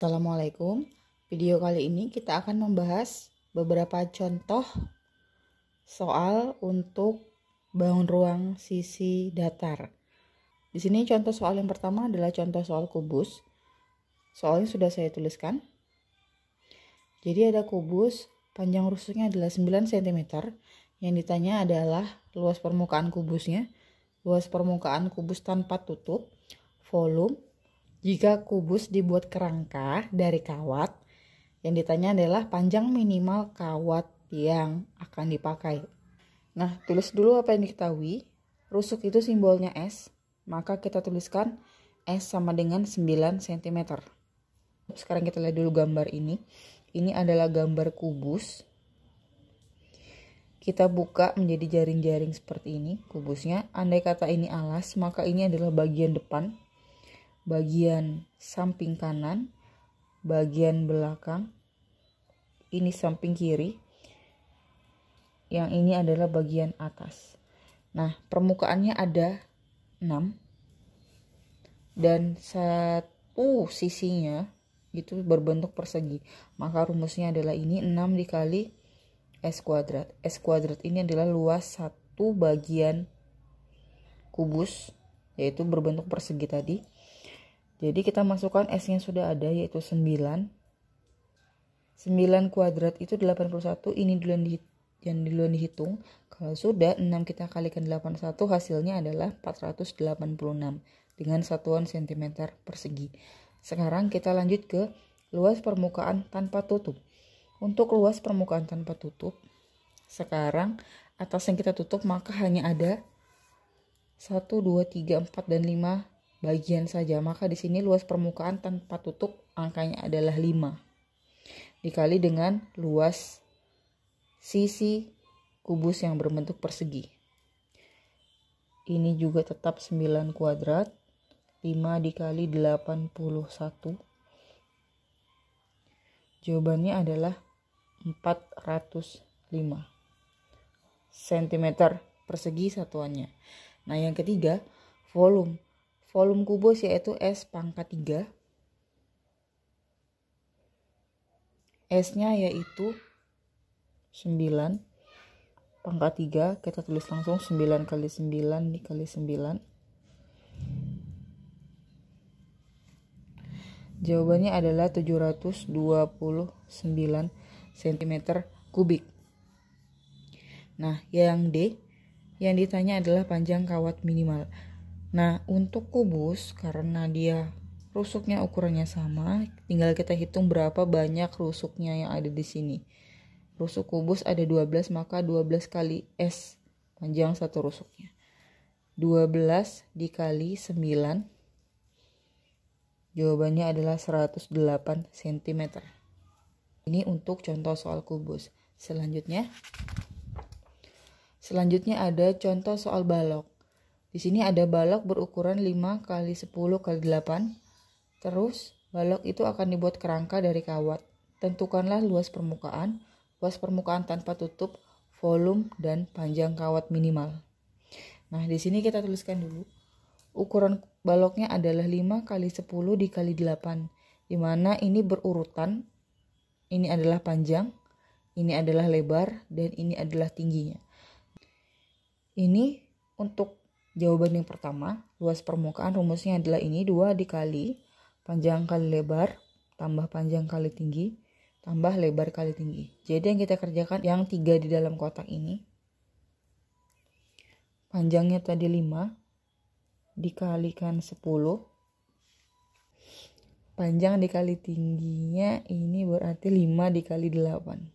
Assalamualaikum. Video kali ini kita akan membahas beberapa contoh soal untuk bangun ruang sisi datar. Di sini contoh soal yang pertama adalah contoh soal kubus. Soalnya sudah saya tuliskan. Jadi ada kubus, panjang rusuknya adalah 9 cm. Yang ditanya adalah luas permukaan kubusnya, luas permukaan kubus tanpa tutup, volume. Jika kubus dibuat kerangka dari kawat, yang ditanya adalah panjang minimal kawat yang akan dipakai. Nah, tulis dulu apa yang diketahui. Rusuk itu simbolnya S, maka kita tuliskan S sama dengan 9 cm. Sekarang kita lihat dulu gambar ini. Ini adalah gambar kubus. Kita buka menjadi jaring-jaring seperti ini kubusnya. Andai kata ini alas, maka ini adalah bagian depan, bagian samping kanan, bagian belakang, ini samping kiri, yang ini adalah bagian atas. Nah, permukaannya ada 6 dan satu sisinya itu berbentuk persegi, maka rumusnya adalah ini 6 dikali S kuadrat. S kuadrat ini adalah luas satu bagian kubus, yaitu berbentuk persegi tadi. Jadi kita masukkan S-nya sudah ada, yaitu 9. 9 kuadrat itu 81. Ini duluan dihitung. Kalau sudah 6 kita kalikan 81, hasilnya adalah 486 dengan satuan cm persegi. Sekarang kita lanjut ke luas permukaan tanpa tutup. Untuk luas permukaan tanpa tutup, sekarang atas yang kita tutup maka hanya ada 1, 2, 3, 4, dan 5 bagian saja, maka di sini luas permukaan tanpa tutup angkanya adalah 5 dikali dengan luas sisi kubus yang berbentuk persegi. Ini juga tetap 9 kuadrat, 5 dikali 81. Jawabannya adalah 405 cm persegi satuannya. Nah, yang ketiga, volume. Volume kubus yaitu S pangkat 3. S-nya yaitu 9. Pangkat 3, kita tulis langsung 9 kali 9 dikali 9. Jawabannya adalah 729 cm kubik. Nah, yang D, yang ditanya adalah panjang kawat minimal. Nah, untuk kubus, karena dia rusuknya ukurannya sama, tinggal kita hitung berapa banyak rusuknya yang ada di sini. Rusuk kubus ada 12, maka 12 kali S panjang satu rusuknya. 12 dikali 9, jawabannya adalah 108 cm. Ini untuk contoh soal kubus. Selanjutnya ada contoh soal balok. Di sini ada balok berukuran 5 kali 10 kali 8. Terus balok itu akan dibuat kerangka dari kawat. Tentukanlah luas permukaan tanpa tutup, volume, dan panjang kawat minimal. Nah, di sini kita tuliskan dulu. Ukuran baloknya adalah 5 kali 10 dikali 8. Di mana ini berurutan. Ini adalah panjang, ini adalah lebar, dan ini adalah tingginya. Ini untuk jawaban yang pertama, luas permukaan rumusnya adalah ini 2 dikali panjang kali lebar tambah panjang kali tinggi tambah lebar kali tinggi. Jadi yang kita kerjakan yang 3 di dalam kotak ini. Panjangnya tadi 5 dikalikan 10. Panjang dikali tingginya ini berarti 5 dikali 8.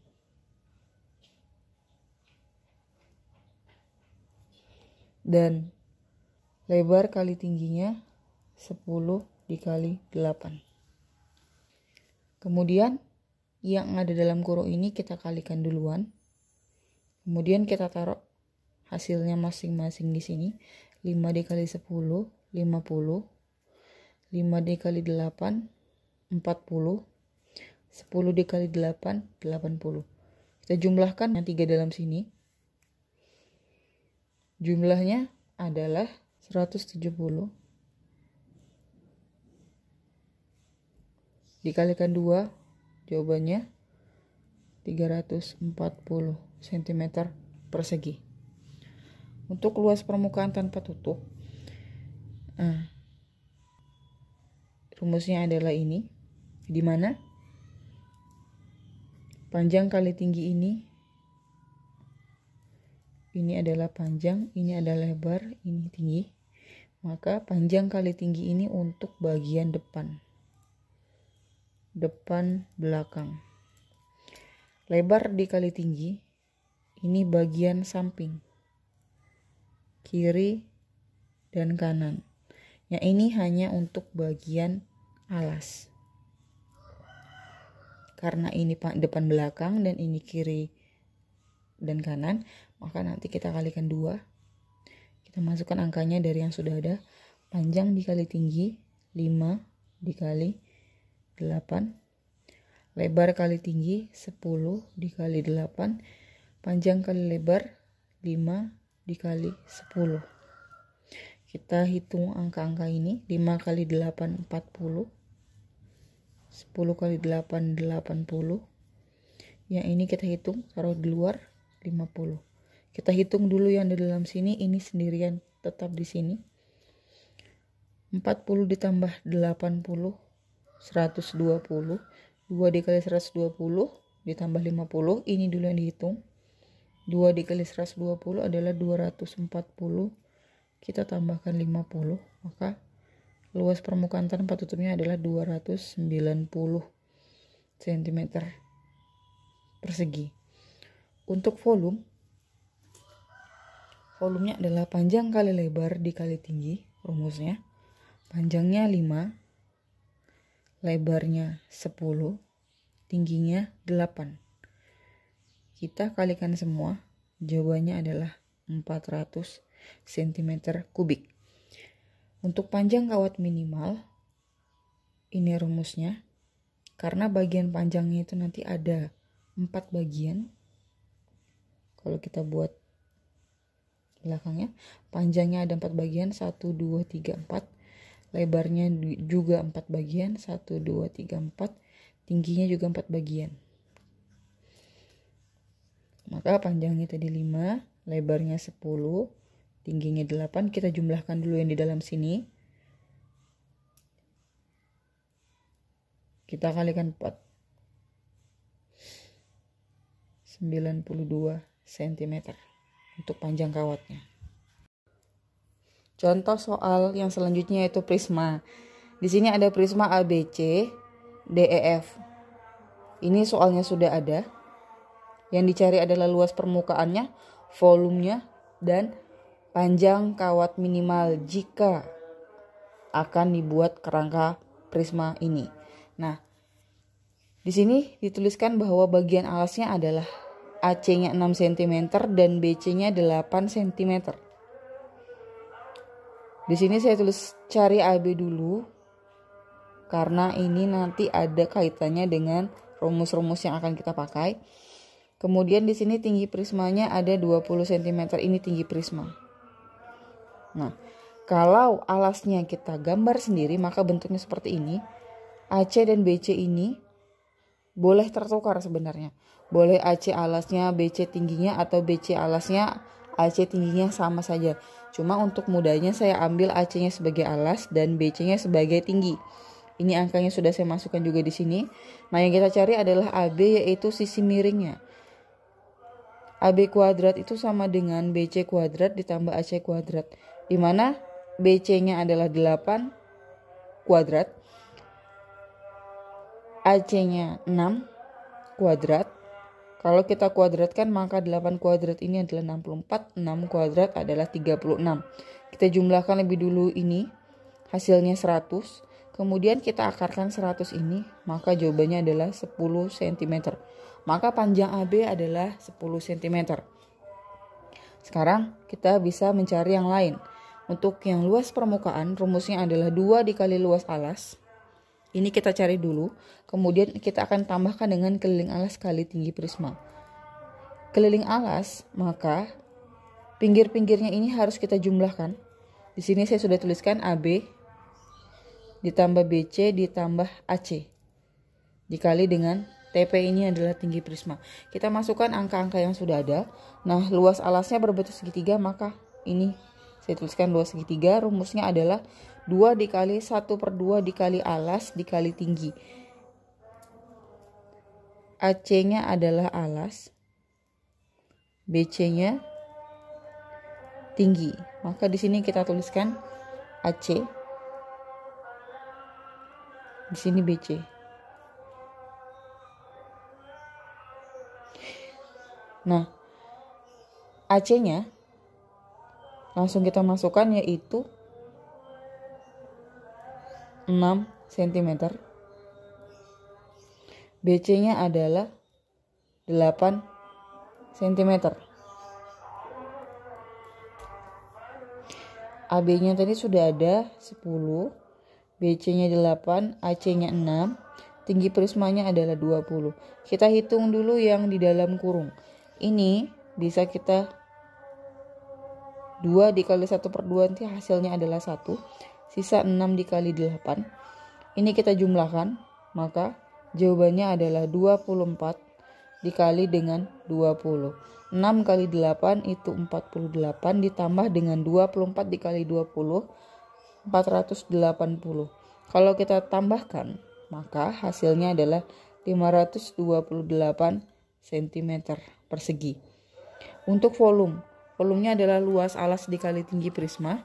Dan lebar kali tingginya 10 dikali 8. Kemudian yang ada dalam kurung ini kita kalikan duluan. Kemudian kita taruh hasilnya masing-masing di sini. 5 dikali 10, 50. 5 dikali 8, 40. 10 dikali 8, 80. Kita jumlahkan yang 3 dalam sini. Jumlahnya adalah 170 dikalikan 2, jawabannya 340 cm persegi. Untuk luas permukaan tanpa tutup, rumusnya adalah ini, di mana panjang kali tinggi ini adalah panjang, ini adalah lebar, ini tinggi. Maka panjang kali tinggi ini untuk bagian depan belakang. Lebar dikali tinggi ini bagian samping, kiri dan kanan. Yang ini hanya untuk bagian alas. Karena ini depan belakang dan ini kiri dan kanan, maka nanti kita kalikan 2. Kita masukkan angkanya dari yang sudah ada. Panjang dikali tinggi 5 dikali 8. Lebar kali tinggi 10 dikali 8. Panjang kali lebar 5 dikali 10. Kita hitung angka-angka ini. 5 kali 8 40. 10 kali 8 80. Yang ini kita hitung, taruh di luar 50. Kita hitung dulu yang di dalam sini, ini sendirian tetap di sini. 40 ditambah 80 120. 2 dikali 120 ditambah 50, ini dulu yang dihitung. 2 dikali 120 adalah 240. Kita tambahkan 50, maka luas permukaan tanpa tutupnya adalah 290 cm persegi. Untuk volumenya adalah panjang kali lebar dikali tinggi. Rumusnya panjangnya 5, lebarnya 10, tingginya 8. Kita kalikan semua, jawabannya adalah 400 cm kubik. Untuk panjang kawat minimal, ini rumusnya. Karena bagian panjangnya itu nanti ada 4 bagian. Kalau kita buat belakangnya, panjangnya ada 4 bagian, 1, 2, 3, 4. Lebarnya juga 4 bagian, 1, 2, 3, 4. Tingginya juga 4 bagian. Maka panjangnya tadi 5, lebarnya 10, tingginya 8. Kita jumlahkan dulu yang di dalam sini. Kita kalikan 4. 92 cm untuk panjang kawatnya. Contoh soal yang selanjutnya yaitu prisma. Di sini ada prisma ABC, DEF. Ini soalnya sudah ada. Yang dicari adalah luas permukaannya, volumenya, dan panjang kawat minimal jika akan dibuat kerangka prisma ini. Nah, di sini dituliskan bahwa bagian alasnya adalah AC-nya 6 cm dan BC-nya 8 cm. Di sini saya tulis cari AB dulu karena ini nanti ada kaitannya dengan rumus-rumus yang akan kita pakai. Kemudian di sini tinggi prismanya ada 20 cm, ini tinggi prisma. Nah, kalau alasnya kita gambar sendiri maka bentuknya seperti ini. AC dan BC ini boleh tertukar sebenarnya. Boleh AC alasnya, BC tingginya, atau BC alasnya, AC tingginya sama saja. Cuma untuk mudahnya saya ambil AC-nya sebagai alas dan BC-nya sebagai tinggi. Ini angkanya sudah saya masukkan juga di sini. Nah, yang kita cari adalah AB, yaitu sisi miringnya. AB kuadrat itu sama dengan BC kuadrat ditambah AC kuadrat. Di mana BC-nya adalah 8 kuadrat. AC-nya 6 kuadrat. Kalau kita kuadratkan maka 8 kuadrat ini adalah 64, 6 kuadrat adalah 36. Kita jumlahkan lebih dulu ini, hasilnya 100. Kemudian kita akarkan 100 ini, maka jawabannya adalah 10 cm. Maka panjang AB adalah 10 cm. Sekarang kita bisa mencari yang lain. Untuk yang luas permukaan, rumusnya adalah 2 dikali luas alas. Ini kita cari dulu, kemudian kita akan tambahkan dengan keliling alas kali tinggi prisma. Keliling alas, maka pinggir-pinggirnya ini harus kita jumlahkan. Di sini saya sudah tuliskan AB ditambah BC ditambah AC. dikali dengan TP ini adalah tinggi prisma. Kita masukkan angka-angka yang sudah ada. Nah, luas alasnya berbentuk segitiga, maka ini saya tuliskan luas segitiga. Rumusnya adalah 2 dikali 1/2 dikali alas dikali tinggi. AC-nya adalah alas, BC-nya tinggi. Maka di sini kita tuliskan AC, di sini BC. Nah, AC-nya langsung kita masukkan, yaitu 6 cm. BC-nya adalah 8 cm. AB-nya tadi sudah ada 10, BC-nya 8, AC-nya 6, tinggi prismanya adalah 20. Kita hitung dulu yang di dalam kurung. Ini bisa kita 2 dikali 1/2, nanti hasilnya adalah 1. Sisa 6 dikali 8. Ini kita jumlahkan, maka jawabannya adalah 24 dikali dengan 20. 6 kali 8 itu 48, ditambah dengan 24 dikali 20, 480. Kalau kita tambahkan, maka hasilnya adalah 528 cm persegi. Untuk volumenya adalah luas alas dikali tinggi prisma.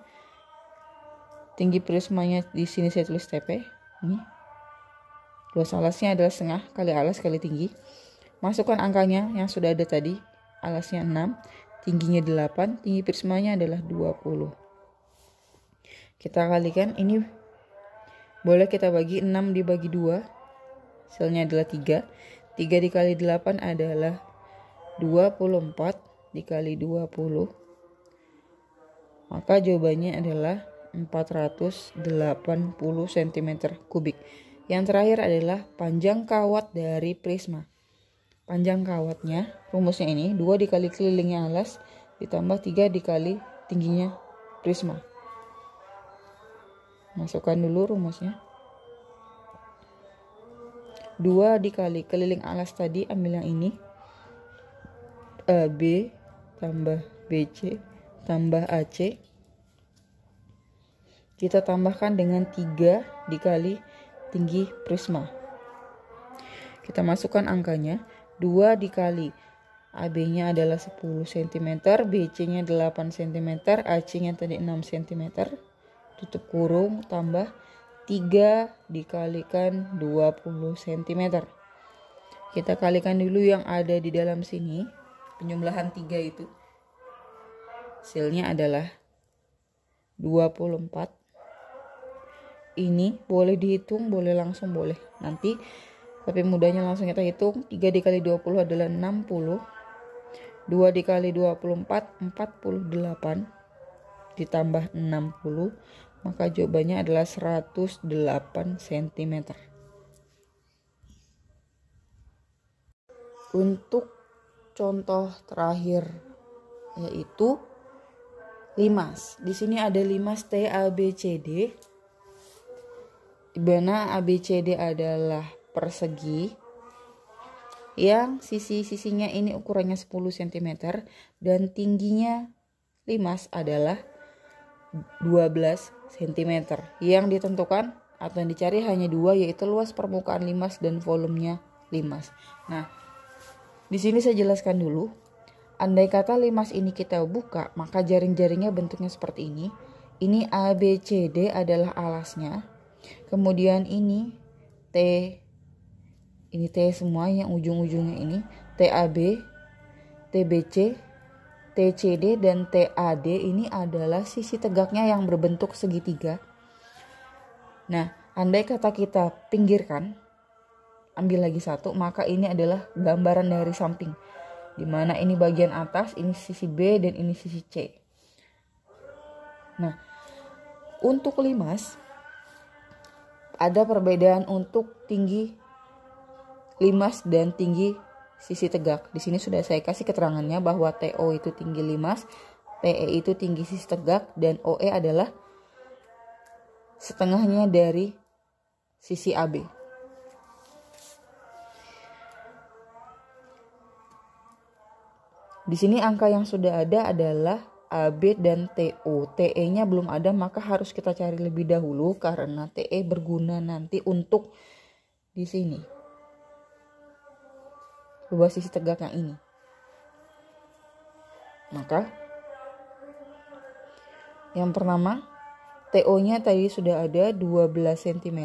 Tinggi prismanya di sini saya tulis TP. Ini. Luas alasnya adalah setengah kali alas kali tinggi. Masukkan angkanya yang sudah ada tadi. Alasnya 6, tingginya 8, tinggi prismanya adalah 20. Kita kalikan, ini boleh kita bagi 6 dibagi 2. Hasilnya adalah 3. 3 dikali 8 adalah 24 dikali 20. Maka jawabannya adalah 480 cm kubik. Yang terakhir adalah panjang kawat dari prisma. Panjang kawatnya, rumusnya ini 2 dikali kelilingnya alas ditambah 3 dikali tingginya prisma. Masukkan dulu rumusnya. 2 dikali keliling alas tadi, ambil yang ini. AB tambah BC tambah AC. Kita tambahkan dengan 3 dikali tinggi prisma. Kita masukkan angkanya. 2 dikali AB-nya adalah 10 cm, BC-nya 8 cm, AC-nya tadi 6 cm. Tutup kurung, tambah 3 dikalikan 20 cm. Kita kalikan dulu yang ada di dalam sini. Penjumlahan 3 itu hasilnya adalah 24. Ini boleh dihitung, boleh langsung, boleh nanti, tapi mudahnya langsung kita hitung. 3 dikali 20 adalah 60. 2 dikali 24 48 ditambah 60, maka jawabannya adalah 108 cm. Untuk contoh terakhir yaitu limas. Di sini ada limas TABCD, di mana ABCD adalah persegi yang sisi-sisinya ini ukurannya 10 cm dan tingginya limas adalah 12 cm. Yang ditentukan atau yang dicari hanya 2, yaitu luas permukaan limas dan volumenya limas. Nah, di sini saya jelaskan dulu. Andai kata limas ini kita buka, maka jaring-jaringnya bentuknya seperti ini. Ini ABCD adalah alasnya. Kemudian ini ini T semua yang ujung-ujungnya ini. TAB, TBC, TCD, dan TAD ini adalah sisi tegaknya yang berbentuk segitiga. Nah, andai kata kita pinggirkan, ambil lagi satu, maka ini adalah gambaran dari samping. Dimana ini bagian atas, ini sisi B, dan ini sisi C. Nah, untuk limas, ada perbedaan untuk tinggi limas dan tinggi sisi tegak. Di sini sudah saya kasih keterangannya bahwa TO itu tinggi limas, PE itu tinggi sisi tegak, dan OE adalah setengahnya dari sisi AB. Di sini angka yang sudah ada adalah AB dan TO. TE-nya belum ada, maka harus kita cari lebih dahulu karena TE berguna nanti untuk di sini. Luas sisi tegaknya ini. Maka yang pertama, TO-nya tadi sudah ada 12 cm.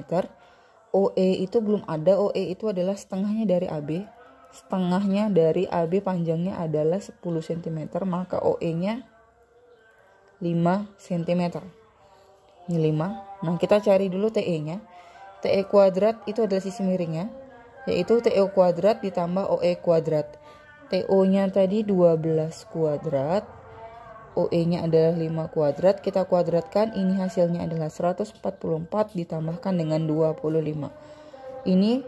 OE itu belum ada. OE itu adalah setengahnya dari AB. Setengahnya dari AB panjangnya adalah 10 cm. Maka OE-nya 5 cm. Ini 5. Nah, kita cari dulu TE-nya. TE kuadrat itu adalah sisi miringnya, yaitu TO kuadrat ditambah OE kuadrat. TO-nya tadi 12 kuadrat. OE-nya adalah 5 kuadrat, kita kuadratkan, ini hasilnya adalah 144 ditambahkan dengan 25. Ini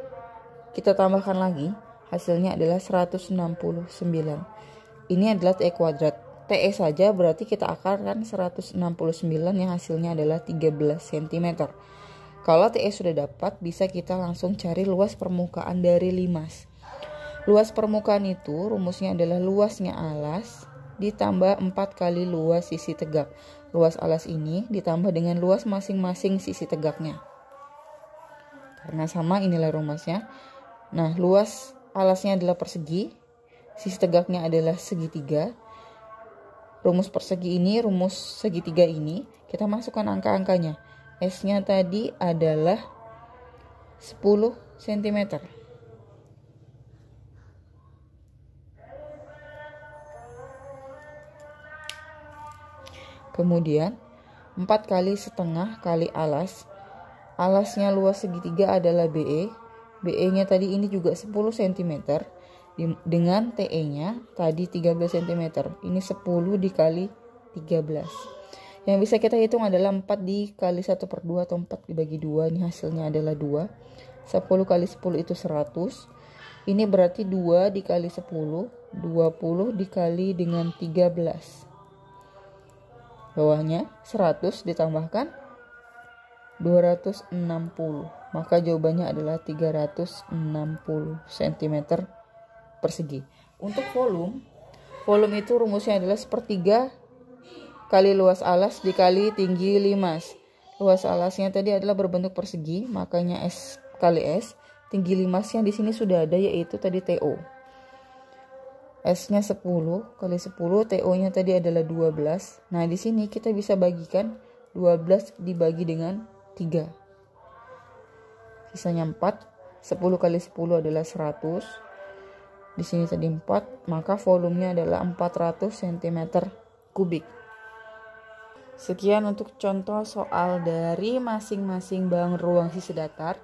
kita tambahkan lagi, hasilnya adalah 169. Ini adalah TE kuadrat. TE saja berarti kita akarkan 169 yang hasilnya adalah 13 cm. Kalau TE sudah dapat, bisa kita langsung cari luas permukaan dari limas. Luas permukaan itu rumusnya adalah luasnya alas ditambah 4 kali luas sisi tegak. Luas alas ini ditambah dengan luas masing-masing sisi tegaknya. Karena sama, inilah rumusnya. Nah, luas alasnya adalah persegi, sisi tegaknya adalah segitiga. Rumus persegi ini, rumus segitiga ini, kita masukkan angka-angkanya. S-nya tadi adalah 10 cm. Kemudian 4 kali setengah kali alas. Alasnya luas segitiga adalah BE. BE-nya tadi ini juga 10 cm. Dengan TE-nya tadi 13 cm. Ini 10 dikali 13. Yang bisa kita hitung adalah 4 dikali 1/2 atau 4 dibagi 2. Ini hasilnya adalah 2. 10 kali 10 itu 100. Ini berarti 2 dikali 10. 20 dikali dengan 13. Bawahnya 100 ditambahkan 260. Maka jawabannya adalah 360 cm persegi. Untuk volume itu rumusnya adalah 1/3 kali luas alas dikali tinggi limas. Luas alasnya tadi adalah berbentuk persegi, makanya S kali S. Tinggi limasnya di sini sudah ada, yaitu tadi TO. S-nya 10 kali 10, TO-nya tadi adalah 12. Nah, di sini kita bisa bagikan 12 dibagi dengan 3. Sisanya 4. 10 kali 10 adalah 100. Di sini tadi 4, maka volumenya adalah 400 cm kubik. Sekian untuk contoh soal dari masing-masing bangun ruang sisi datar.